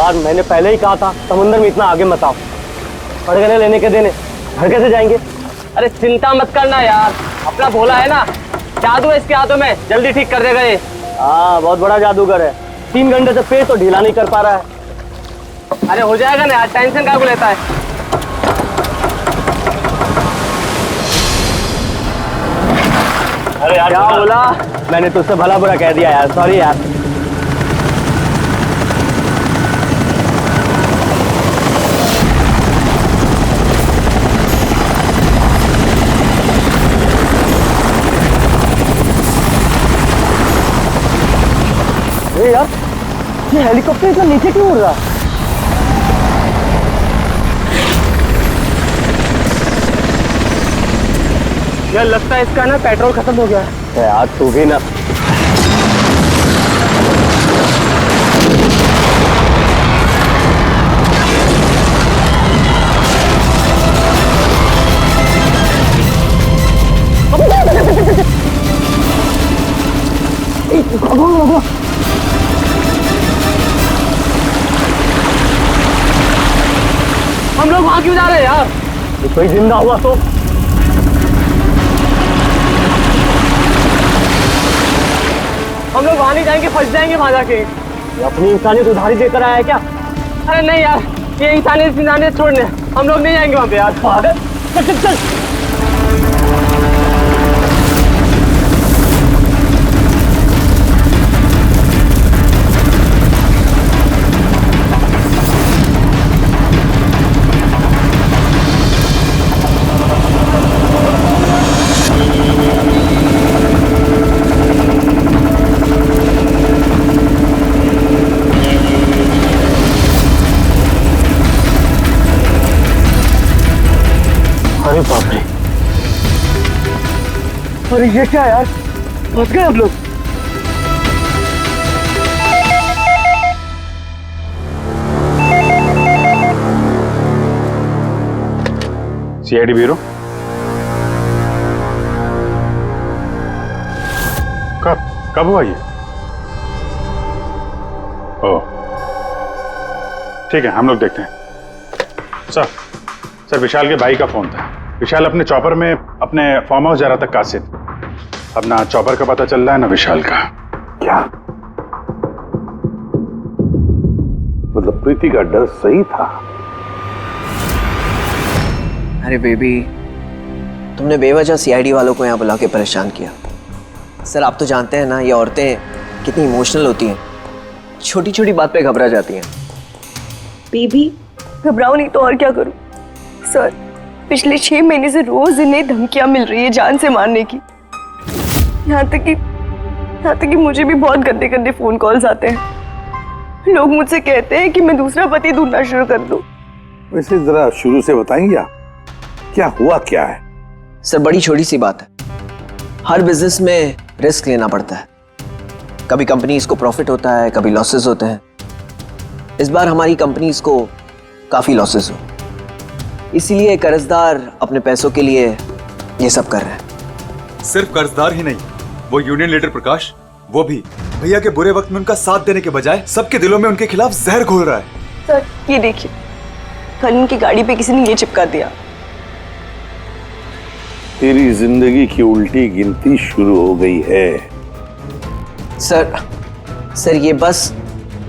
यार मैंने पहले ही कहा था समुद्र में इतना आगे मत आओ। पड़गने लेने के देने घर कैसे जाएंगे? अरे चिंता मत करना यार, अपना भोला है ना, जादू है इसके हाथों में, जल्दी ठीक कर देगा ये। हाँ बहुत बड़ा जादूगर है, 3 घंटे से पेट तो ढीला नहीं कर पा रहा है। अरे हो जाएगा ना यार, टेंशन काहे को लेता है। अरे यार क्या बोला? मैंने तुझसे भला बुरा कह दिया यार, सॉरी यार। अरे यार ये हेलीकॉप्टर इतना नीचे क्यों उड़ रहा है? यार लगता है इसका ना पेट्रोल खत्म हो गया है। यार तू भी ना। हम लोग वहां क्यों जा रहे हैं यार? कोई जिंदा हुआ तो? हम लोग वहां नहीं जाएंगे, फंस जाएंगे वहां जाके। ये अपनी इंसानियत उधारी देकर आया है क्या? अरे नहीं यार, ये इंसानियत छोड़ने हम लोग नहीं जाएंगे वहां पे यार। पागल, चल चल चल। अरे बाप रे, अरे ये क्या यार, फंस गए हम लोग। सीआईडी ब्यूरो, कब हुआ ये? ओह ठीक है, हम लोग देखते हैं। सर विशाल के भाई का फोन था। विशाल अपने चॉपर में अपने फार्म हाउस जा रहा था कासिद। अब ना चॉपर का पता चल रहा है ना विशाल का। क्या मतलब प्रीति का डर सही था? अरे बेबी, तुमने बेवजह सीआईडी वालों को यहाँ बुला के परेशान किया। सर आप तो जानते हैं ना, ये औरतें कितनी इमोशनल होती हैं, छोटी छोटी बात पे घबरा जाती हैं। बेबी घबराओ नहीं तो और क्या करूं? सर पिछले 6 महीने से रोज इन्हें धमकियां मिल रही है जान से मारने की। यहाँ तक कि मुझे भी बहुत गंदे गंदे फोन कॉल्स आते हैं। लोग मुझसे कहते हैं कि मैं दूसरा पति ढूंढना शुरू कर दूं। वैसे जरा शुरू से बताएंगे आप, क्या हुआ क्या है? सर बड़ी छोटी सी बात है, हर बिजनेस में रिस्क लेना पड़ता है। कभी कंपनीज को प्रॉफिट होता है, कभी लॉसेस होते हैं। इस बार हमारी कंपनीज को काफी लॉसेस हो, इसीलिए कर्जदार अपने पैसों के लिए ये सब कर रहे हैं। सिर्फ कर्जदार ही नहीं, वो यूनियन लीडर प्रकाश, वो भी भैया के बुरे वक्त में उनका साथ देने के बजाय सबके दिलों में उनके खिलाफ जहर घोल रहा है। सर ये देखिए, कल उनकी गाड़ी पे किसी ने ये चिपका दिया। तेरी जिंदगी की उल्टी गिनती शुरू हो गई है। सर ये बस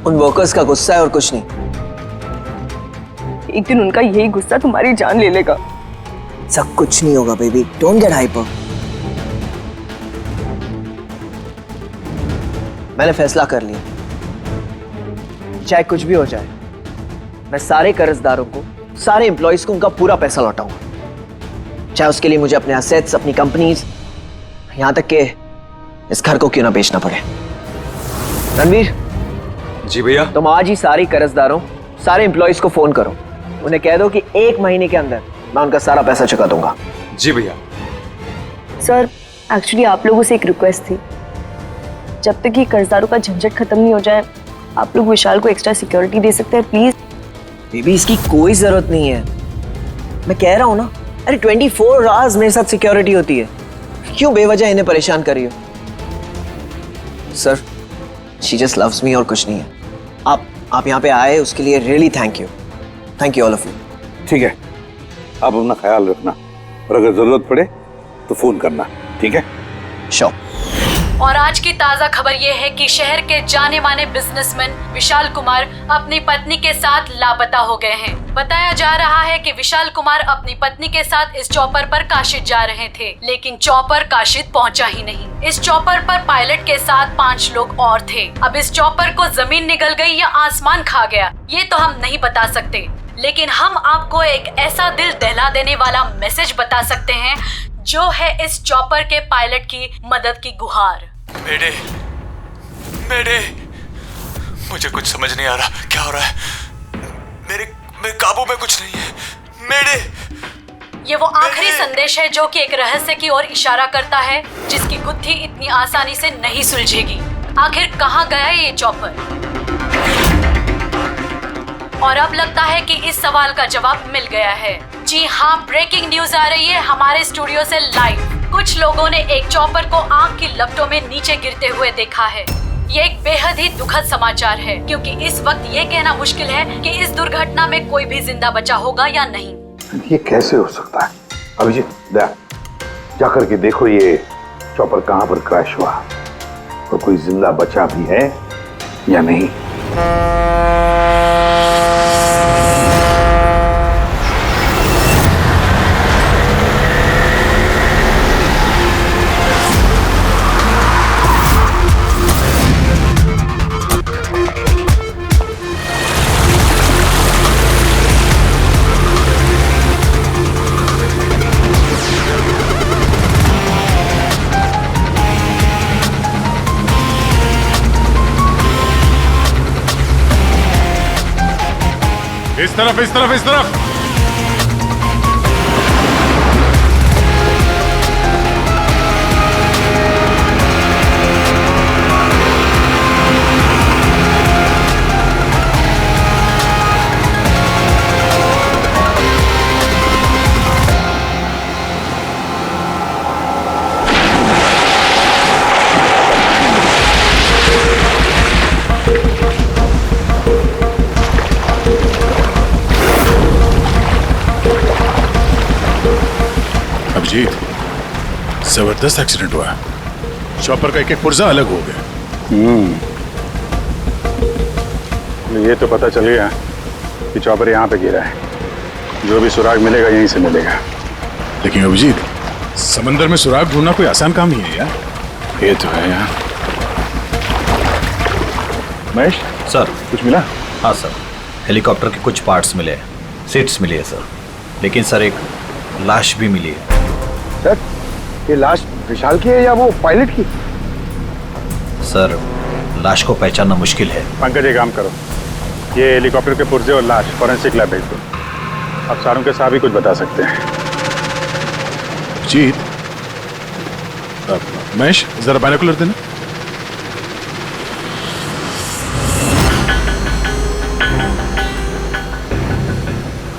उन वर्कर्स का गुस्सा है और कुछ नहीं। एक दिन उनका यही गुस्सा तुम्हारी जान ले लेगा। सब कुछ नहीं होगा बेबी, डोंट गेट हाइपर। मैंने फैसला कर लिया, चाहे कुछ भी हो जाए, मैं सारे कर्जदारों को, सारे एम्प्लॉइज को उनका पूरा पैसा लौटाऊंगा, चाहे उसके लिए मुझे अपने असेट्स, अपनी कंपनीज, यहां तक के इस घर को क्यों ना बेचना पड़े। रणवीर जी भैया, तुम आज ही सारे कर्जदारों, सारे एम्प्लॉइज को फोन करो, उन्हें कह दो कि 1 महीने के अंदर मैं उनका सारा पैसा चुका दूंगा। जी भैया। सर एक्चुअली आप लोगों से एक रिक्वेस्ट थी, जब तक ये कर्जदारों का झंझट खत्म नहीं हो जाए, आप लोग विशाल को एक्स्ट्रा सिक्योरिटी दे सकते हैं प्लीज। बेबी इसकी कोई जरूरत नहीं है, मैं कह रहा हूं ना। अरे 24 आवर्स मेरे साथ सिक्योरिटी होती है, क्यों बेवजह इन्हें परेशान कर रही हो? Sir she just loves me और कुछ नहीं है। आप आप यहाँ पे आए उसके लिए really thank you all of you. ठीक है, आप अपना ख्याल रखना और अगर जरूरत पड़े तो फोन करना, ठीक है? श्योर। और आज की ताजा खबर ये है कि शहर के जाने माने बिजनेसमैन विशाल कुमार अपनी पत्नी के साथ लापता हो गए हैं। बताया जा रहा है कि विशाल कुमार अपनी पत्नी के साथ इस चॉपर पर काशिद जा रहे थे, लेकिन चॉपर काशिद पहुंचा ही नहीं। इस चॉपर पर पायलट के साथ 5 लोग और थे। अब इस चॉपर को जमीन निगल गई या आसमान खा गया, ये तो हम नहीं बता सकते, लेकिन हम आपको एक ऐसा दिल दहला देने वाला मैसेज बता सकते हैं जो है इस चॉपर के पायलट की मदद की गुहार। मेरे मुझे कुछ समझ नहीं आ रहा, क्या हो रहा है? मेरे काबू में कुछ नहीं है। ये वो आखिरी संदेश है जो कि एक रहस्य की ओर इशारा करता है, जिसकी गुत्थी इतनी आसानी से नहीं सुलझेगी। आखिर कहाँ गया ये चॉपर? और अब लगता है कि इस सवाल का जवाब मिल गया है। जी हाँ, ब्रेकिंग न्यूज आ रही है हमारे स्टूडियो से लाइव। कुछ लोगों ने एक चॉपर को आग की लपटों में नीचे गिरते हुए देखा है। ये एक बेहद ही दुखद समाचार है, क्योंकि इस वक्त ये कहना मुश्किल है कि इस दुर्घटना में कोई भी जिंदा बचा होगा या नहीं। ये कैसे हो सकता है? अभिजीत, जाकर के देखो ये चॉपर कहाँ पर क्रैश हुआ और कोई जिंदा बचा भी है या नहीं। इस तरफ, इस तरफ, इस तरफ। अभिजीत, जबरदस्त एक्सीडेंट हुआ। चॉपर का एक पुर्जा अलग हो गया। ये तो पता चल गया कि चॉपर यहाँ पे गिरा है। जो भी सुराग मिलेगा यहीं से मिलेगा। लेकिन अभिजीत, समंदर में सुराग ढूंढना कोई आसान काम नहीं है यार। ये तो है यार। महेश सर, कुछ मिला? हाँ सर, हेलीकॉप्टर के कुछ पार्ट्स मिले हैं, सीट्स मिली है सर, लेकिन सर एक लाश भी मिली है। सर, ये लाश विशाल की है या वो पायलट की? सर, लाश को पहचानना मुश्किल है। पंकज, एक काम करो, ये हेलीकॉप्टर के पुर्जे और लाश फॉरेंसिक लैब भेज दो। अब सारों के साथ भी कुछ बता सकते हैं। जीत, महेश जरा बाइनोकुलर देना।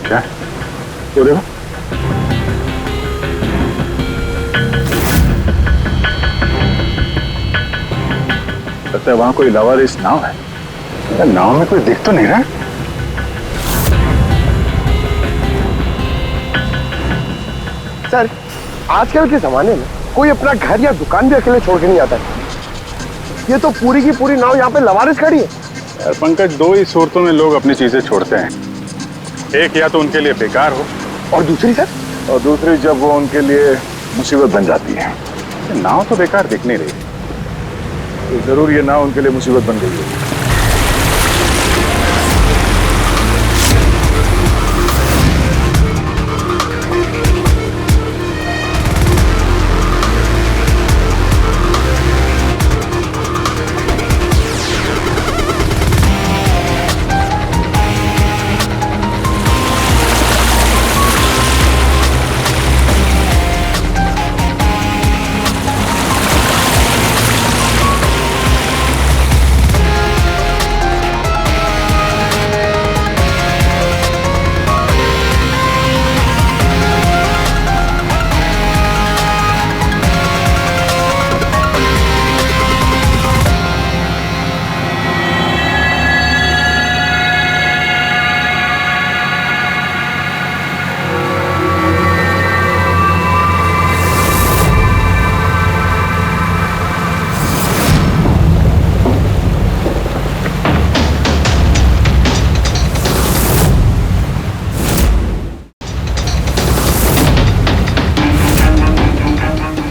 क्या वो देखो, लगता है वहां कोई लवारिस नाव है। नाव में कोई दिख तो नहीं रहा। सर, आजकल के जमाने में कोई अपना घर या दुकान भी अकेले छोड़ के नहीं आता है। ये तो पूरी की पूरी नाव यहाँ पे लवारिस खड़ी है। यार पंकज, दो ही सूरतों में लोग अपनी चीजें छोड़ते हैं। एक या तो उनके लिए बेकार हो, और दूसरी सर? और दूसरी जब वो उनके लिए मुसीबत बन जाती है। नाव तो बेकार दिख नहीं रही, तो जरूर ये नाव उनके लिए मुसीबत बन गई है।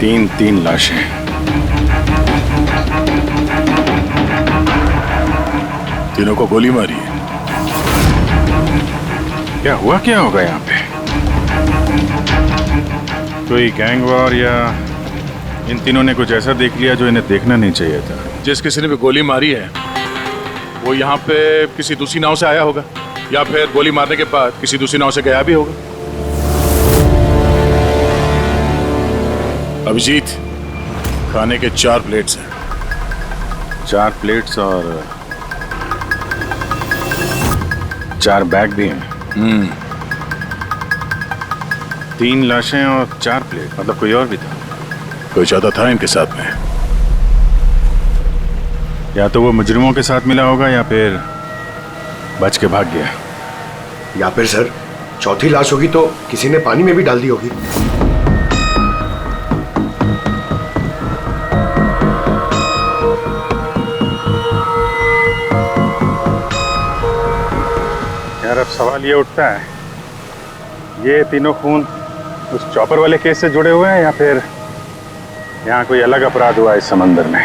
तीन लाशें। तीनों को गोली मारी है। क्या हुआ, क्या होगा यहाँ पे? कोई गैंग वॉर या इन तीनों ने कुछ ऐसा देख लिया जो इन्हें देखना नहीं चाहिए था? जिस किसी ने भी गोली मारी है वो यहाँ पे किसी दूसरी नाव से आया होगा या फिर गोली मारने के बाद किसी दूसरी नाव से गया भी होगा। अभिजीत, खाने के 4 प्लेट्स हैं। 4 प्लेट्स और 4 बैग भी हैं। 3 लाशें और 4 प्लेट, मतलब कोई और भी था? कोई ज्यादा था इनके साथ में। या तो वो मुजरिमों के साथ मिला होगा या फिर बच के भाग गया। या फिर सर चौथी लाश होगी तो किसी ने पानी में भी डाल दी होगी। यार अब सवाल ये उठता है, ये तीनों खून उस चॉपर वाले केस से जुड़े हुए हैं या फिर यहाँ कोई अलग अपराध हुआ इस समंदर में?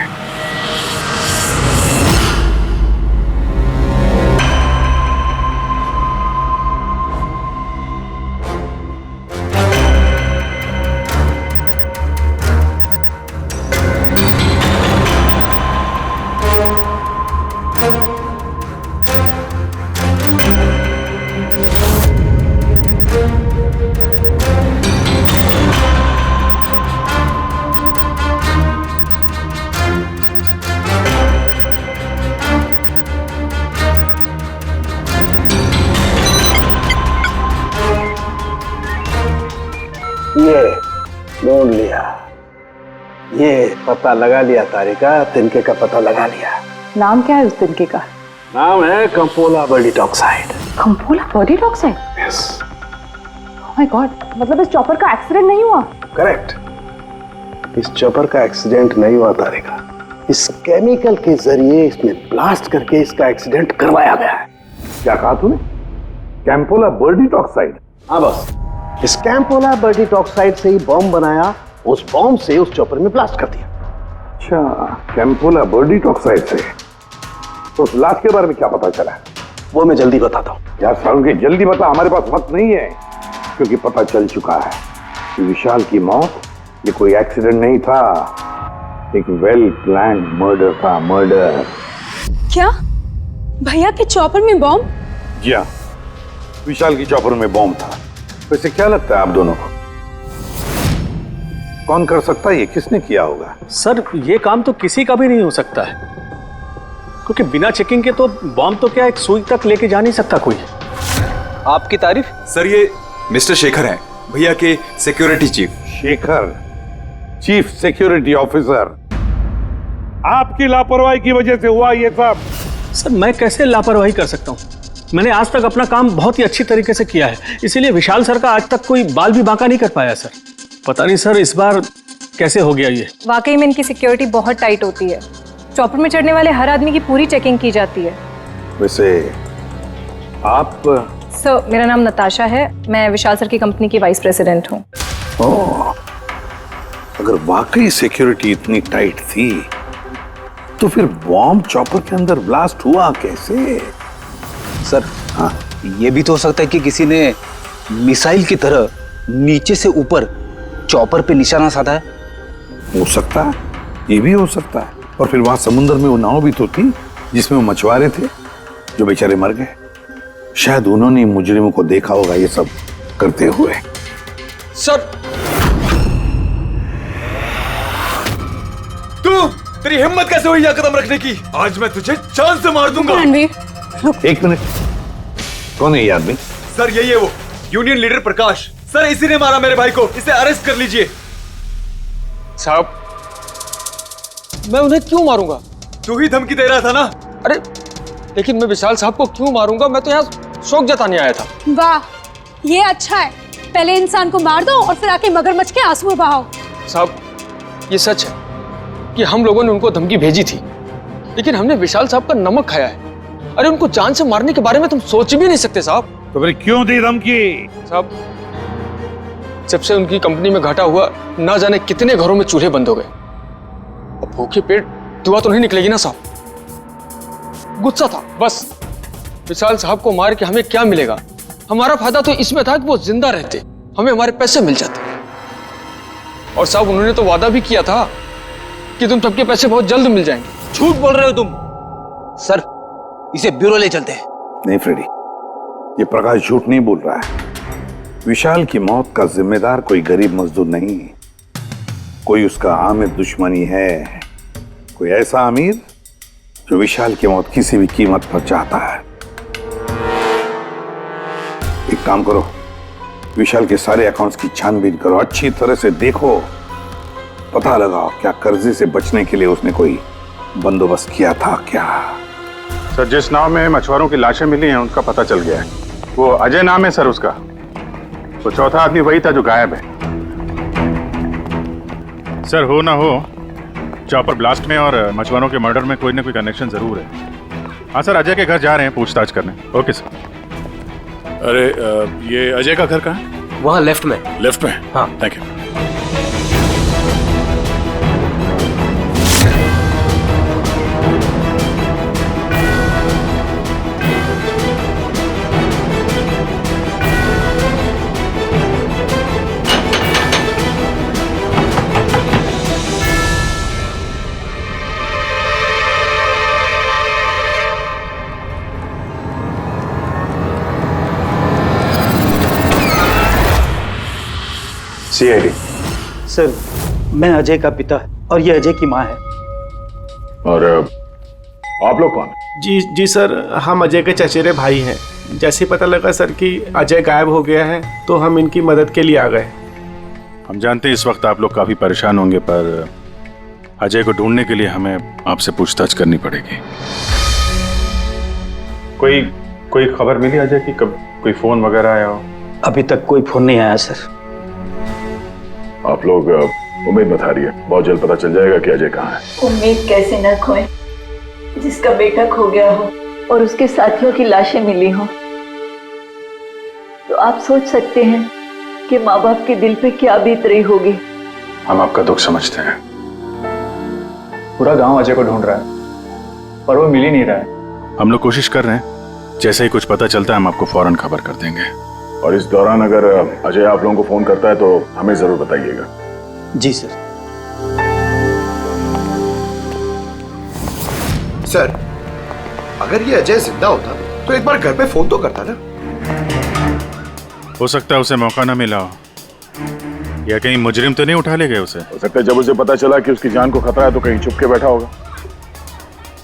ये ढूंढ लिया, ये पता लगा लिया तारिका, तिनके का पता लगा लिया। नाम क्या है उस तिनके का? नाम है कंपोला बर्डीटॉक्साइड। कंपोला बर्डीटॉक्साइड? यस। ओह माय गॉड, मतलब इस चॉपर का एक्सीडेंट नहीं हुआ? करेक्ट, इस चॉपर का एक्सीडेंट नहीं हुआ तारिका, इस केमिकल के जरिए इसमें ब्लास्ट करके इसका एक्सीडेंट करवाया गया है। क्या कहा तूने? कैंपोला बर्डीटॉक्साइड? हाँ बस, इस कैंपोला बर्डीटॉक्साइड से ही बॉम्ब बनाया, उस बॉम्ब से उस चॉपर में ब्लास्ट कर दिया। अच्छा, कैंपोला बर्डीटॉक्साइड से। तो उस लाश के बारे में क्या पता चला? वो मैं जल्दी बताता हूँ। यार सारुण के जल्दी बता, हमारे पास वक्त नहीं है, क्योंकि पता चल चुका है कि विशाल की मौत ये कोई एक्सीडेंट नहीं था, एक वेल प्लान्ड मर्डर था। मर्डर। क्या भैया के चॉपर में बॉम्ब? जी हाँ, विशाल की चॉपर में बॉम्ब था। वैसे क्या लगता है आप दोनों को, कौन कर सकता है? ये किसने किया होगा? सर ये काम तो किसी का भी नहीं हो सकता है, क्योंकि बिना चेकिंग के तो बॉम्ब तो क्या एक सुई तक लेके जा नहीं सकता कोई। आपकी तारीफ? सर ये मिस्टर शेखर हैं, भैया के security chief. Shekhar, chief security officer. आपकी लापरवाही की वजह से हुआ ये सब। सर मैं कैसे लापरवाही कर सकता हूँ? मैंने आज तक अपना काम बहुत ही अच्छी तरीके से किया है, इसीलिए विशाल सर का आज तक कोई बाल भी बांका नहीं कर पाया सर। पता नहीं सर इस बार कैसे हो गया ये। वाकई में इनकी सिक्योरिटी बहुत टाइट होती है, चॉपर में चढ़ने वाले हर आदमी की पूरी चेकिंग की जाती है। वैसे आप? सर मेरा नाम नताशा है, मैं विशाल सर की कंपनी की वाइस प्रेसिडेंट हूँ। ओह, अगर वाकई सिक्योरिटी इतनी टाइट थी तो फिर बॉम्ब चॉपर के अंदर ब्लास्ट हुआ कैसे? सर हाँ, ये भी तो हो सकता है कि किसी ने मिसाइल की तरह नीचे से ऊपर चॉपर पे निशाना साधा है। हो सकता है, ये भी हो सकता है। और फिर वहां समुद्र में वो नाव भी तो थी जिसमें वो मछुआरे थे जो बेचारे मर गए। शायद उन्होंने मुजरिमों को देखा होगा ये सब करते हुए। सर तेरी हिम्मत कैसे हुई यह कदम रखने की? आज मैं तुझे जान से मार दूंगा। एक मिनट, कौन है ये आदमी? सर यही है वो यूनियन लीडर प्रकाश। सर इसी ने मारा मेरे भाई को, इसे अरेस्ट कर लीजिए। साहब मैं उन्हें क्यों मारूंगा? तू ही धमकी दे रहा था ना। अरे लेकिन मैं विशाल साहब को क्यों मारूंगा? मैं तो यहाँ शौक जताने आया था। वाह ये अच्छा है, पहले इंसान को मार दो और फिर आके मगरमच्छ के आंसू बहाओ। साहब ये सच है कि हम लोगों ने उनको धमकी भेजी थी, लेकिन हमने विशाल साहब का नमक खाया है। अरे उनको जान से मारने के बारे में तुम सोच भी नहीं सकते साहब। तो फिर क्यों दी धमकी? साहब जब से उनकी कंपनी में घाटा हुआ, ना जाने कितने घरों में चूल्हे बंद हो गए। अब भूखे पेट दुआ तो नहीं निकलेगी ना साहब। गुस्सा था बस। विशाल साहब को मार के हमें क्या मिलेगा? हमारा फायदा तो इसमें था कि वो जिंदा रहते, हमें हमारे पैसे मिल जाते। और साहब उन्होंने तो वादा भी किया था कि तुम सबके पैसे बहुत जल्द मिल जाएंगे। झूठ बोल रहे हो तुम। सर, इसे ब्यूरो ले चलते हैं। नहीं फ्रेडी, ये प्रकाश झूठ नहीं बोल रहा है। विशाल की मौत का जिम्मेदार कोई गरीब मजदूर नहीं, कोई उसका आमिर दुश्मनी है, कोई ऐसा अमीर जो विशाल की मौत किसी भी कीमत पर चाहता है। एक काम करो, विशाल के सारे अकाउंट्स की छानबीन करो, अच्छी तरह से देखो, पता लगाओ क्या कर्जे से बचने के लिए उसने कोई बंदोबस्त किया था क्या। सर, जिस नाव में मछुआरों की लाशें मिली हैं उनका पता चल गया है। वो अजय नाम है सर उसका। वो चौथा आदमी वही था जो गायब है। सर, हो ना हो, चॉपर ब्लास्ट में और मछुआरों के मर्डर में कोई ना कोई कनेक्शन जरूर है। हाँ सर, अजय के घर जा रहे हैं पूछताछ करने। Okay sir. अरे ये अजय का घर कहाँ है? वहाँ लेफ्ट में। लेफ्ट में? हाँ। Thank you. सीआईडी। सर, मैं अजय का पिता और ये अजय की माँ है। और आप लोग कौन? जी सर, हम अजय के चचेरे भाई हैं। जैसे पता लगा सर कि अजय गायब हो गया है तो हम इनकी मदद के लिए आ गए। हम जानते हैं इस वक्त आप लोग काफी परेशान होंगे, पर अजय को ढूंढने के लिए हमें आपसे पूछताछ करनी पड़ेगी। कोई खबर मिली अजय की? कब कोई फोन वगैरह आया हो? अभी तक कोई फोन नहीं आया सर। आप लोग उम्मीद बता रही है, बहुत जल्द पता चल जाएगा कि अजय कहाँ है। उम्मीद कैसे न खोए, जिसका बेटा खो गया हो और उसके साथियों की लाशें मिली हो, तो आप सोच सकते हैं कि माँ बाप के दिल पे क्या बीत रही होगी। हम आपका दुख समझते हैं। पूरा गांव अजय को ढूंढ रहा है पर वो मिल ही नहीं रहा है। हम लोग कोशिश कर रहे हैं, जैसे ही कुछ पता चलता है हम आपको फौरन खबर कर देंगे। और इस दौरान अगर अजय आप लोगों को फोन करता है तो हमें जरूर बताइएगा। जी सर। सर, अगर ये अजय जिंदा होता तो एक बार घर पे फोन तो करता ना। हो सकता है उसे मौका ना मिला हो, या कहीं मुजरिम तो नहीं उठा ले गए उसे। हो सकता है जब उसे पता चला कि उसकी जान को खतरा है तो कहीं छुप के बैठा होगा।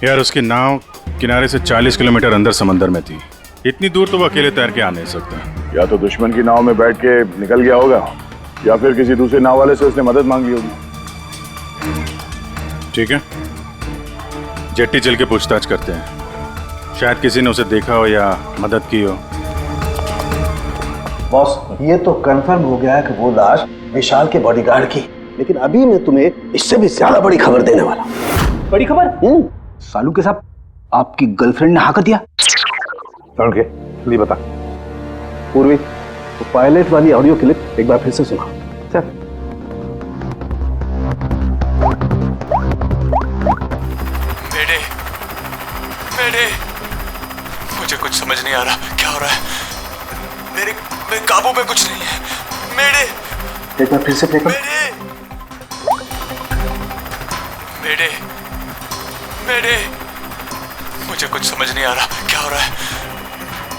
यार, उसकी नाव किनारे से 40 किलोमीटर अंदर समंदर में थी। इतनी दूर तो वो अकेले तैर के आ नहीं सकता। या तो दुश्मन की नाव में बैठ के निकल गया होगा, या फिर किसी दूसरे नाव वाले से उसने मदद मांगी होगी। ठीक है, जेट्टी चल के पूछताछ करते हैं। शायद किसी ने उसे देखा हो या मदद की हो। बॉस, ये तो कंफर्म हो गया है कि वो लाश विशाल के बॉडीगार्ड की, लेकिन अभी मैं तुम्हें इससे भी ज्यादा बड़ी खबर देने वाला हूं। बड़ी खबर? सालू के साथ आपकी गर्लफ्रेंड ने हाँ कर दिया? के लिए बता पूर्वी, तो पायलट वाली ऑडियो क्लिप एक बार फिर से सुना। चल। मेरे मुझे कुछ समझ नहीं आ रहा क्या हो रहा है। मेरे काबू में कुछ नहीं है। मेरे एक बार फिर से प्ले कर। मेरे मुझे कुछ समझ नहीं आ रहा क्या हो रहा है।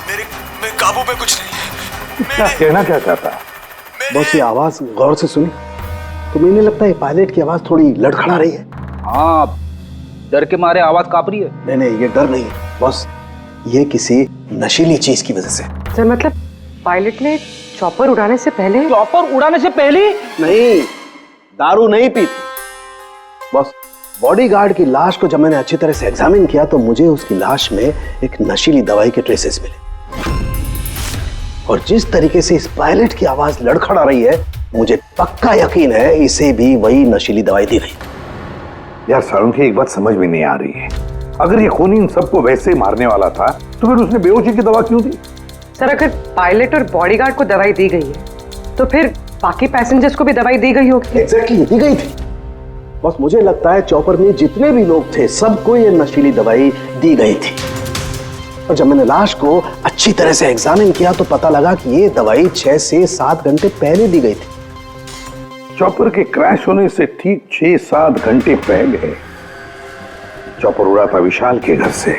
मेरे काबू में कुछ नहीं है। क्या कहना क्या चाहता है? बस ये आवाज गौर से सुनी तो मुझे लगता है पायलट की आवाज थोड़ी लड़खड़ा रही है। हाँ, डर के मारे आवाज कांप रही है। नहीं, ये डर नहीं है बस, ये किसी नशीली चीज की वजह से। सर, मतलब पायलट ने चॉपर उड़ाने से पहले? चॉपर उड़ाने से पहले? नहीं, दारू नहीं पी थी। बस बॉडीगार्ड की लाश को जब मैंने अच्छी तरह से एग्जामिन किया तो मुझे उसकी लाश में एक नशीली दवाई के ट्रेसेस मिले, और जिस तरीके से इस पायलट की आवाज लड़खड़ा रही है मुझे पक्का यकीन है इसे भी वही नशीली दवाई दी गई। यार सारुंखी, एक बात समझ में नहीं आ रही है, अगर ये खूनी इन सबको वैसे मारने वाला था तो फिर उसने बेहोशी की दवा क्यों दी? सर, अगर पायलट और बॉडीगार्ड को दवाई दी गई है तो फिर बाकी पैसेंजर्स को भी दवाई दी गई होगी। एग्जैक्टली, दी गई थी। बस मुझे लगता है चॉपर में जितने भी लोग थे सबको ये नशीली दवाई दी गई थी। और जब मैंने लाश को अच्छी तरह से एग्जामिन किया तो पता लगा कि ये दवाई 6 से 7 घंटे पहले दी गई थी। चॉपर के क्रैश होने से ठीक 6-7 घंटे पहले चॉपर उड़ा था विशाल के घर से।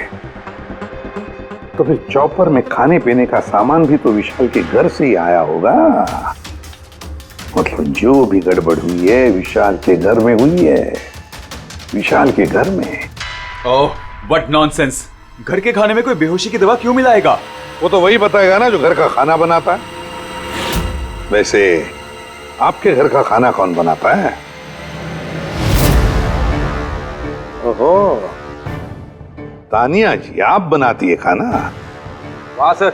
तो फिर चॉपर में खाने पीने का सामान भी तो विशाल के घर से ही आया होगा। मतलब जो भी गड़बड़ हुई है विशाल के घर में हुई है, विशाल के घर में। ओह, व्हाट नॉनसेंस। घर के खाने में कोई बेहोशी की दवा क्यों मिलाएगा? वो तो वही बताएगा ना जो घर का खाना बनाता है। वैसे आपके घर का खाना कौन बनाता है? ओहो, तानिया जी आप बनाती है खाना? वाह सर,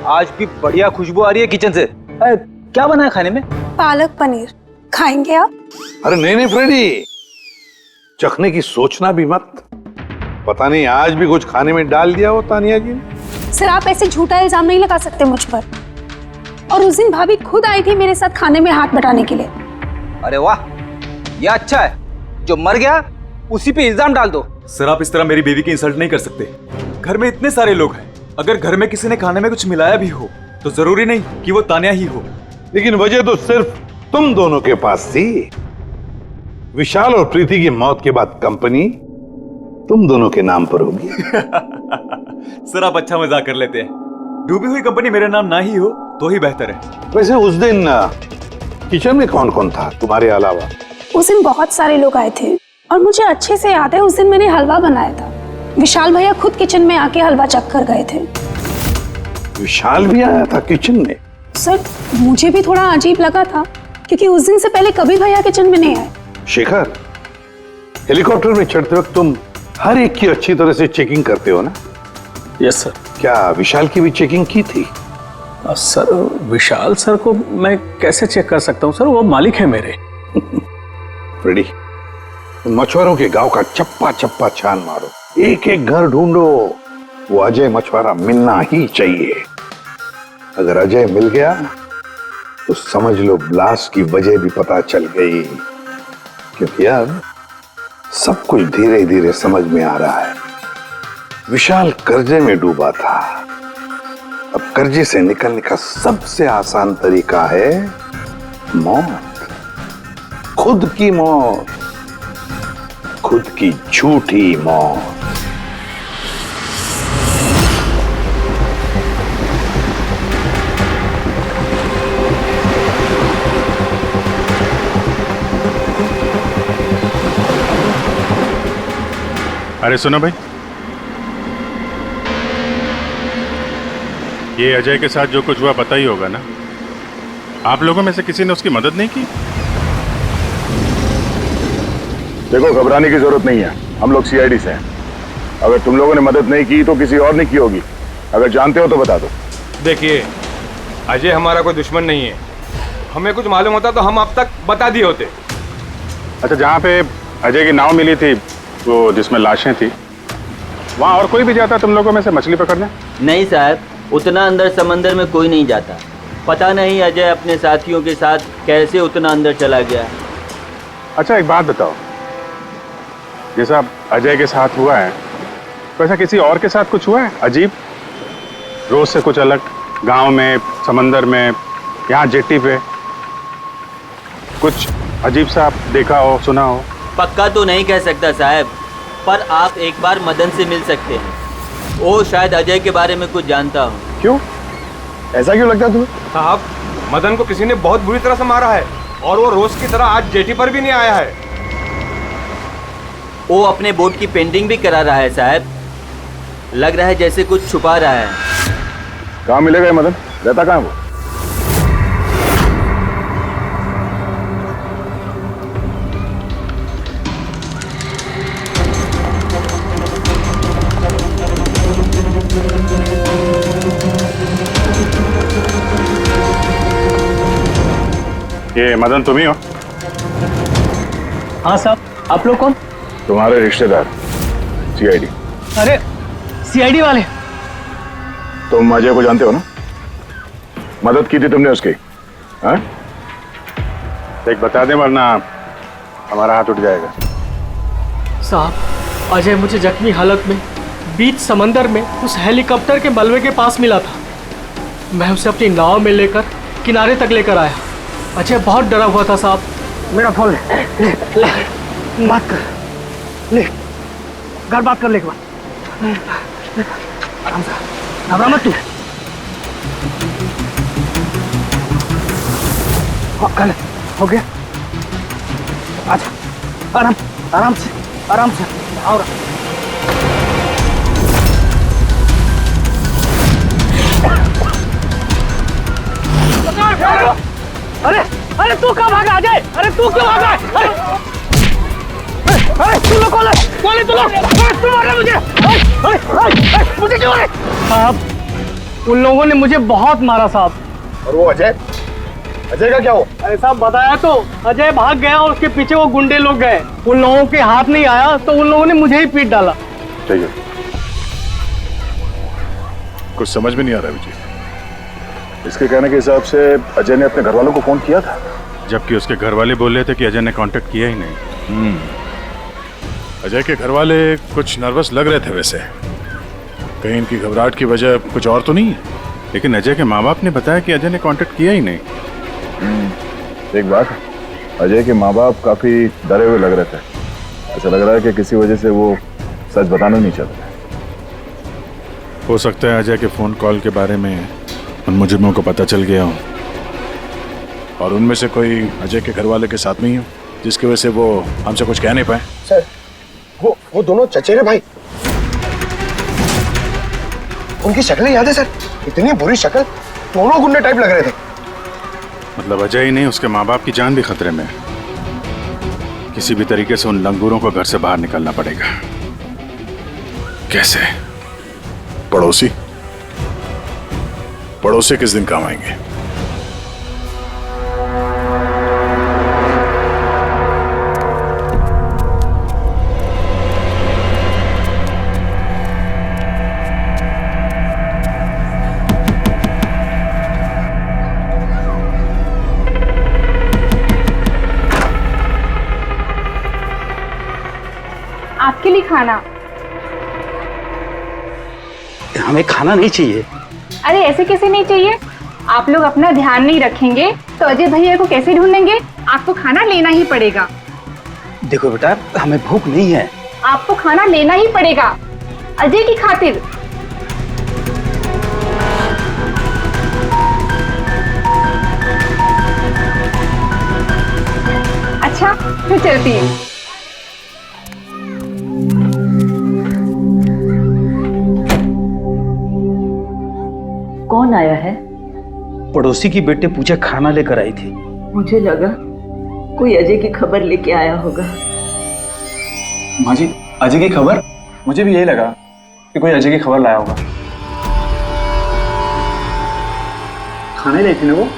आज भी बढ़िया खुशबू आ रही है किचन से। क्या बना है खाने में? पालक पनीर। खाएंगे आप? अरे नहीं फ्रेडी, चखने की सोचना भी मत। पता नहीं आज भी कुछ खाने में डाल दिया हो तानिया जी ने। सर आप ऐसे झूठा इल्जाम नहीं लगा सकते मुझ पर। और उस दिन भाभी खुद आई थी मेरे साथ खाने में हाथ बटाने के लिए। अरे वाह, ये अच्छा है, जो मर गया उसी पे इल्जाम डाल दो। सर आप इस तरह मेरी बीवी की इंसल्ट नहीं कर सकते। घर में इतने सारे लोग हैं, अगर घर में किसी ने खाने में कुछ मिलाया भी हो तो जरूरी नहीं कि वो तानिया ही हो। लेकिन वजह तो सिर्फ तुम दोनों के पास थी। विशाल और प्रीति की मौत के बाद कंपनी तुम दोनों के नाम पर होगी। सर आप अच्छा मजाक कर लेते हैं। डूबी हुई कंपनी मेरे नाम ना ही हो तो ही बेहतर है। वैसे उस दिन किचन में कौन कौन था तुम्हारे अलावा? उस दिन बहुत सारे लोग आए थे और मुझे अच्छे से याद है उस दिन मैंने हलवा बनाया था। विशाल भैया खुद किचन में आके हलवा चख कर गए थे। विशाल भी आया था किचन में? सर मुझे भी थोड़ा अजीब लगा था क्योंकि उस दिन से पहले कभी भैया किचन में नहीं आए। शेखर, हेलीकॉप्टर में चढ़ते वक्त तुम हर एक की अच्छी तरह से चेकिंग करते हो ना? Yes sir. क्या विशाल की भी चेकिंग की थी? सर विशाल सर को मैं कैसे चेक कर सकता हूँ सर, वो मालिक है मेरे। फ्रेडी, मछुआरों के गांव का चप्पा चप्पा छान मारो, एक एक घर ढूंढो, वो अजय मछुआरा मिलना ही चाहिए। अगर अजय मिल गया तो समझ लो ब्लास्ट की वजह भी पता चल गई। क्योंकि अब सब कुछ धीरे धीरे समझ में आ रहा है। विशाल कर्जे में डूबा था, अब कर्जे से निकलने का सबसे आसान तरीका है मौत, खुद की मौत, खुद की झूठी मौत। अरे सुनो भाई, ये अजय के साथ जो कुछ हुआ पता ही होगा ना। आप लोगों में से किसी ने उसकी मदद नहीं की? देखो घबराने की जरूरत नहीं है, हम लोग सीआईडी से हैं। अगर तुम लोगों ने मदद नहीं की तो किसी और ने की होगी। अगर जानते हो तो बता दो। देखिए, अजय हमारा कोई दुश्मन नहीं है। हमें कुछ मालूम होता तो हम अब तक बता दिए होते। अच्छा, जहाँ पे अजय की नाव मिली थी, वो जिसमें लाशें थी, वहाँ और कोई भी जाता तुम लोगों में से मछली पकड़ने? नहीं साहब, उतना अंदर समंदर में कोई नहीं जाता। पता नहीं अजय अपने साथियों के साथ कैसे उतना अंदर चला गया। अच्छा एक बात बताओ, जैसा अजय के साथ हुआ है वैसा किसी और के साथ कुछ हुआ है अजीब, रोज से कुछ अलग? गांव में, समंदर में, यहाँ जेट्टी पे कुछ अजीब सा आप देखा हो, सुना हो? पक्का तो नहीं कह सकता साहब, पर आप एक बार मदन से मिल सकते हैं। वो शायद अजय के बारे में कुछ जानता हो। क्यों? ऐसा क्यों लगता है तुम्हें? साहब, मदन को किसी ने बहुत बुरी तरह से मारा है और वो रोज की तरह आज जेटी पर भी नहीं आया है। वो अपने बोट की पेंटिंग भी करा रहा है साहब। लग रहा है जैसे कुछ छुपा रहा है। कहाँ मिलेगा ये मदन? रहता कहाँ है वो? ये मदन तुम ही हो? हाँ साहब, आप लोग कौन? तुम्हारे रिश्तेदार, सीआईडी। अरे सीआईडी वाले? तुम अजय को जानते हो ना? मदद की थी तुमने उसकी, हाँ? एक बता दें वरना हमारा हाथ उठ जाएगा। साहब, अजय मुझे जख्मी हालत में बीच समंदर में उस हेलीकॉप्टर के मलबे के पास मिला था। मैं उसे अपनी नाव में लेकर किनारे तक लेकर आया। अजय बहुत डरा हुआ था साहब। मेरा फोन ले बात कर, ले घर बात कर ले एक बार। आराम से, घबरा मत तू। हाँ कल हो गया। अच्छा आराम आराम से और अरे तू कहाँ भागा अजय? अरे तू क्यों भागा? अरे तू लोग कौन है तू लोग? तू मारा मुझे? मुझे क्यों मारे? साहब, उन लोगों ने मुझे बहुत मारा साहब। और वो अजय का क्या हुआ? अरे साहब बताया तो, अजय भाग गया और उसके पीछे वो गुंडे लोग गए। उन लोगों के हाथ नहीं आया तो उन लोगों ने मुझे ही पीट डाला। ठीक है, कुछ समझ में नहीं आ रहा विजय। इसके कहने के हिसाब से अजय ने अपने घर वालों को फोन किया था, जबकि उसके घर वाले बोल रहे थे कि अजय ने कांटेक्ट किया ही नहीं। अजय के घर वाले कुछ नर्वस लग रहे थे वैसे। कहीं इनकी घबराहट की वजह कुछ और तो नहीं है? लेकिन अजय के माँ बाप ने बताया कि अजय ने कांटेक्ट किया ही नहीं। एक बात, अजय के माँ बाप काफी डरे हुए लग रहे थे। ऐसा लग रहा है कि किसी वजह से वो सच बताना नहीं चाहते। हो सकता है अजय के फोन कॉल के बारे में उन मुजरिमों को पता चल गया हो और उनमें से कोई अजय के घर वाले के साथ नहीं हो, जिसकी वजह से वो हमसे कुछ कह नहीं पाए। सर वो दोनों चचेरे भाई, उनकी शक्लें याद है सर? इतनी बुरी शक्ल, दोनों गुंडे टाइप लग रहे थे। मतलब अजय ही नहीं, उसके माँ बाप की जान भी खतरे में है। किसी भी तरीके से उन लंगूरों को घर से बाहर निकलना पड़ेगा। कैसे? पड़ोसी किस दिन काम आएंगे? आपके लिए खाना। हमें खाना नहीं चाहिए। अरे ऐसे कैसे नहीं चाहिए? आप लोग अपना ध्यान नहीं रखेंगे तो अजय भैया को कैसे ढूंढेंगे? आपको खाना लेना ही पड़ेगा। देखो बेटा, हमें भूख नहीं है। आपको खाना लेना ही पड़ेगा अजय की खातिर। अच्छा फिर चलती है। कौन आया है? पड़ोसी की बेटे पूजा खाना लेकर आई थी। मुझे लगा कोई अजय की खबर लेके आया होगा। माँ जी, अजय की खबर? मुझे भी यही लगा कि कोई अजय की खबर लाया होगा। खाने लाई थी ना वो?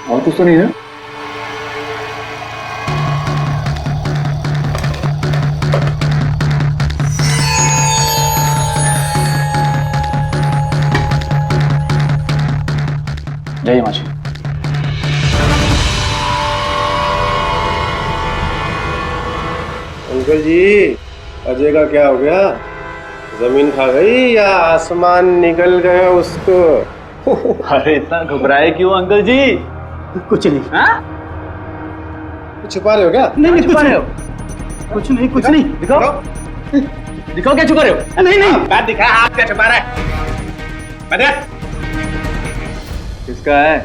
और कुछ तो नहीं है? जय माँ जी। अंकल जी, अजय का क्या हो गया? जमीन खा गई या आसमान निकल गया उसको? अरे इतना घबराए क्यों अंकल जी? कुछ नहीं। हाँ? छुपा रहे हो क्या? नहीं छुपा रहे हो। कुछ नहीं, कुछ नहीं। दिखाओ दिखाओ क्या छुपा रहे हो? नहीं नहीं, बात दिखा, आप क्या छुपा रहे हैं? बता किसका है?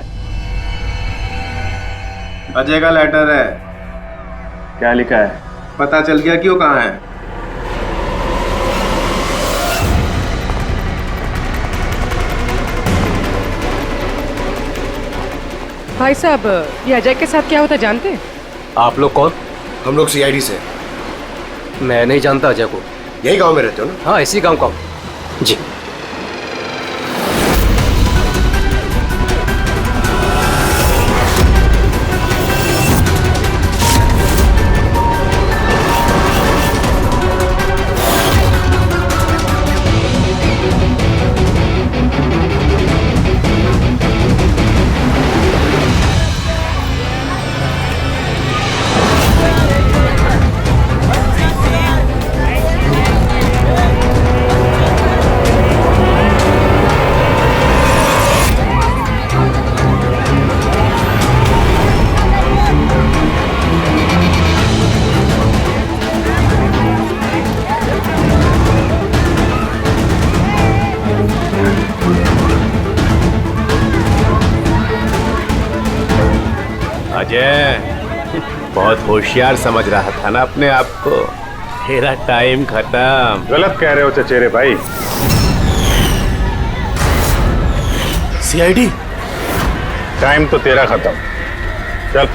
अजय का लेटर है। क्या लिखा है? पता चल गया कि वो कहाँ है। भाई साहब, ये अजय के साथ क्या होता जानते हैं? आप लोग कौन? हम लोग सीआईडी से। मैं नहीं जानता अजय को। यही गांव में रहते हो ना? हाँ, इसी गांव का। जी। बहुत होशियार समझ रहा था ना अपने आप को। तेरा टाइम खत्म। गलत कह रहे हो चचेरे भाई। सीआईडी टाइम तो तेरा खत्म। चल।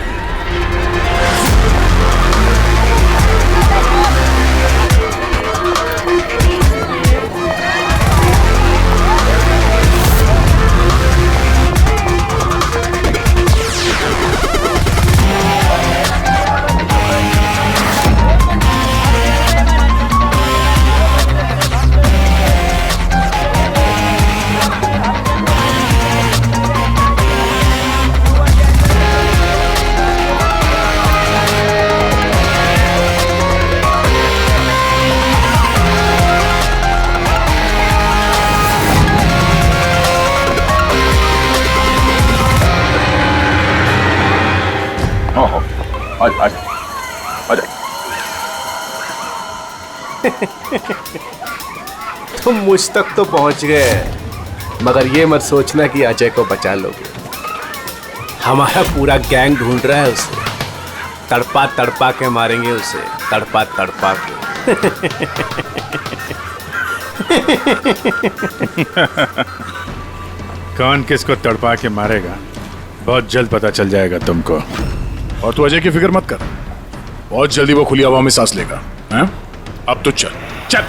तुम मुझ तक तो पहुंच गए, मगर ये मत सोचना कि अजय को बचा लोगे। हमारा पूरा गैंग ढूंढ रहा है उसे। तड़पा तड़पा के मारेंगे उसे, तड़पा तड़पा के। कौन किसको तड़पा के मारेगा बहुत जल्द पता चल जाएगा तुमको। और तू अजय की फिक्र मत कर, बहुत जल्दी वो खुली हवा में सांस लेगा। हैं? अब तो चल चल।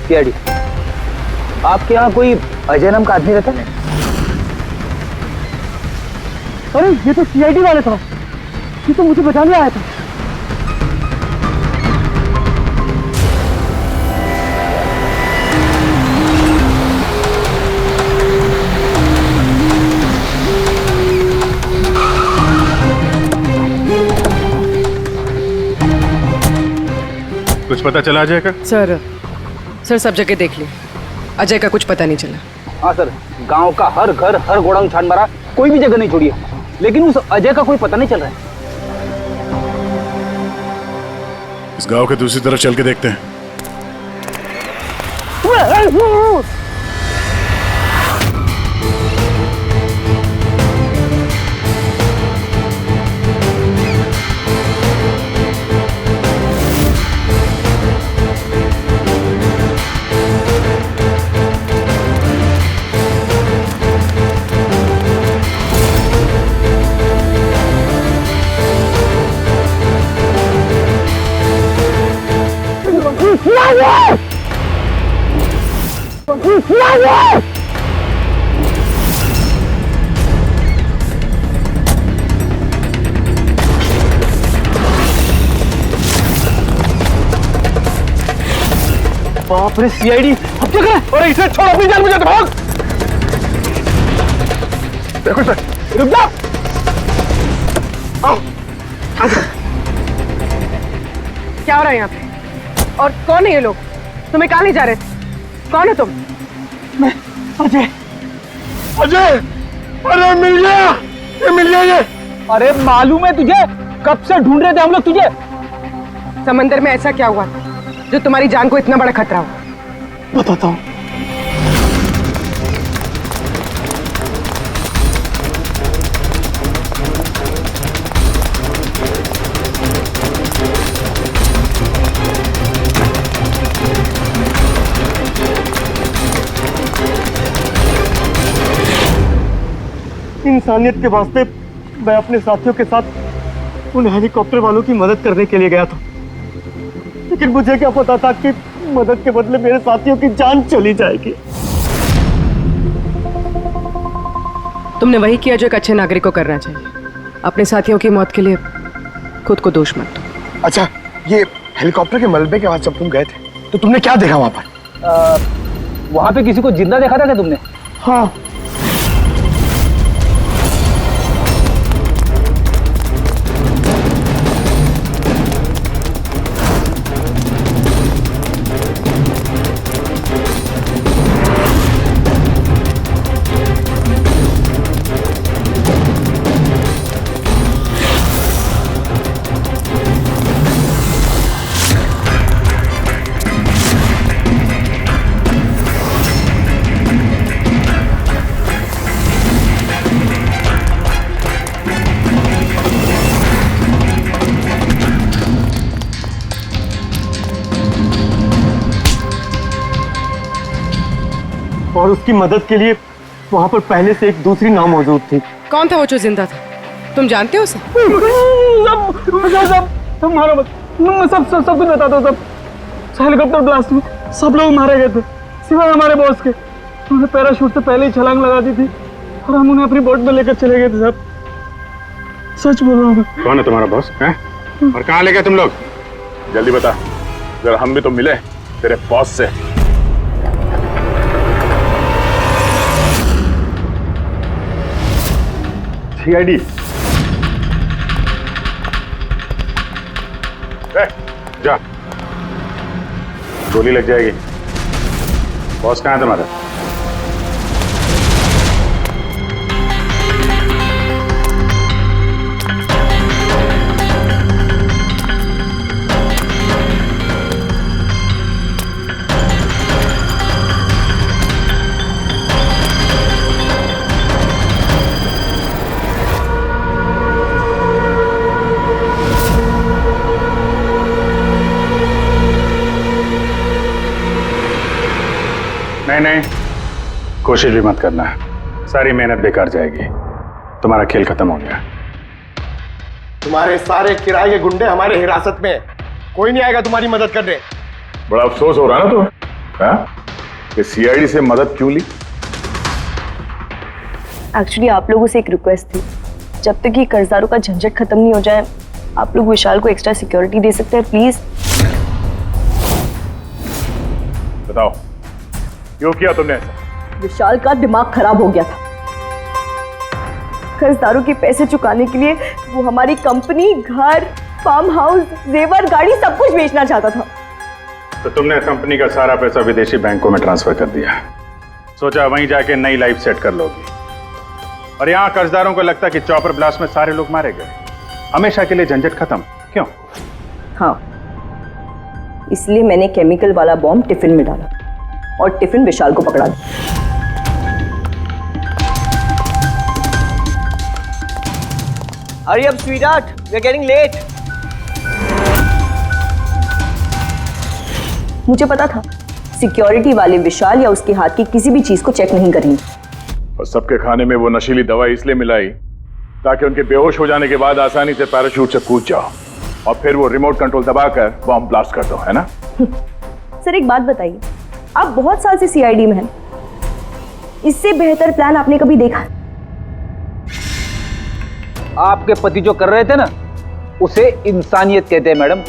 सीआईडी, आपके यहाँ कोई अजय नाम का आदमी रहता है? अरे ये तो सीआईडी वाले था, ये तो मुझे बचाने आया था। कुछ पता चला अजय का? सर सब जगह देख ली, अजय का कुछ पता नहीं चला। हाँ सर, गांव का हर घर हर गोडाउन छान मारा, कोई भी जगह नहीं छोड़ी है, लेकिन उस अजय का कोई पता नहीं चल रहा है। इस गांव के दूसरी तरफ चल के देखते हैं। बाप रे सीआईडी, अब क्या करें? अरे इसे छोड़, अपनी जान बचा, भाग! देखो सर, रुक जा! आओ, आजा। क्या हो रहा है यहाँ पे? और कौन है ये लोग? तुम्हें कहाँ ले जा रहे थे? कौन है तुम? मैं अजय। अजय, अरे मिल गया, ये मिल गया ये। अरे मालूम है तुझे, कब से ढूंढ रहे थे हम लोग तुझे। समंदर में ऐसा क्या हुआ जो तुम्हारी जान को इतना बड़ा खतरा हो? बताता हूँ। इंसानियत के वास्ते मैं अपने साथियों के साथ उन हेलीकॉप्टर वालों की मदद करने के लिए गया था, लेकिन मुझे क्या पता था कि मदद के बदले मेरे साथियों की जान चली जाएगी। तुमने वही किया जो एक अच्छे नागरिक को करना चाहिए। अपने साथियों की मौत के लिए खुद को दोष मत दो। अच्छा, ये हेलीकॉप्टर के मलबे के बाद जब तुम गए थे तो तुमने क्या देखा वहां पर? वहां पे किसी को जिंदा देखा था क्या तुमने? हाँ। और उसकी मदद के लिए वहां पर पहले से एक दूसरी नाव मौजूद थी। कौन था वो जो जिंदा था? तुम जानते हो उसे? सब कुछ बता दो। सब हेलीकॉप्टर ब्लास्ट में सब लोग मारे गए थे सिवाय हमारे बॉस के। उन्होंने पैराशूट से पहले ही छलांग लगा दी थी और हम उन्हें अपनी बोट में लेकर चले गए थे। साहब सच बोल रहा हूँ। कौन है तुम्हारा बॉस है? और कहाँ ले गए तुम लोग? जल्दी बता, जरा हम भी तो मिले तेरे बॉस से। सीआईडी। जा, गोली लग जाएगी। बॉस कहाँ है तुम्हारा? नहीं, कोशिश भी मत करना, सारी मेहनत बेकार जाएगी। तुम्हारा खेल खत्म हो गया। तुम्हारे सारे किराए के गुंडे हमारे हिरासत में, कोई नहीं आएगा तुम्हारी मदद करने। बड़ा अफसोस हो रहा ना तुम्हें कि सीआईडी से मदद क्यों ली? एक्चुअली आप लोगों से एक रिक्वेस्ट थी, जब तक ये कर्जदारों का झंझट खत्म नहीं हो जाए आप लोग विशाल को एक्स्ट्रा सिक्योरिटी दे सकते हैं प्लीज। बताओ क्यों किया तुमने ऐसा? विशाल का दिमाग खराब हो गया था। कर्जदारों के पैसे चुकाने के लिए वो हमारी कंपनी, घर, फार्म हाउस, जेवर, गाड़ी सब कुछ बेचना चाहता था। तो तुमने कंपनी का सारा पैसा विदेशी बैंकों में ट्रांसफर कर दिया, सोचा वहीं जाके नई लाइफ सेट कर लोगी। और यहाँ कर्जदारों को लगता कि चॉपर ब्लास्ट में सारे लोग मारे गए, हमेशा के लिए झंझट खत्म। क्यों? हाँ, इसलिए मैंने केमिकल वाला बॉम्ब टिफिन में डाला और टिफिन विशाल को पकड़ा दिया। Hurry up, sweetheart. We're getting late. मुझे पता था सिक्योरिटी वाले विशाल या उसके हाथ की किसी भी चीज को चेक नहीं करेंगे। और सबके खाने में वो नशीली दवाई इसलिए मिलाई ताकि उनके बेहोश हो जाने के बाद आसानी से पैराशूट से कूद जाओ और फिर वो रिमोट कंट्रोल दबाकर बॉम्ब ब्लास्ट कर दो, है ना? सर एक बात बताइए, आप बहुत साल से सीआईडी में हैं, इससे बेहतर प्लान आपने कभी देखा? आपके पति जो कर रहे थे ना, उसे इंसानियत कहते हैं मैडम।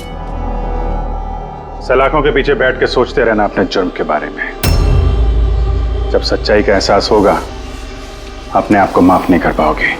सलाखों के पीछे बैठ के सोचते रहना अपने जुर्म के बारे में। जब सच्चाई का एहसास होगा अपने आप को माफ नहीं कर पाओगे।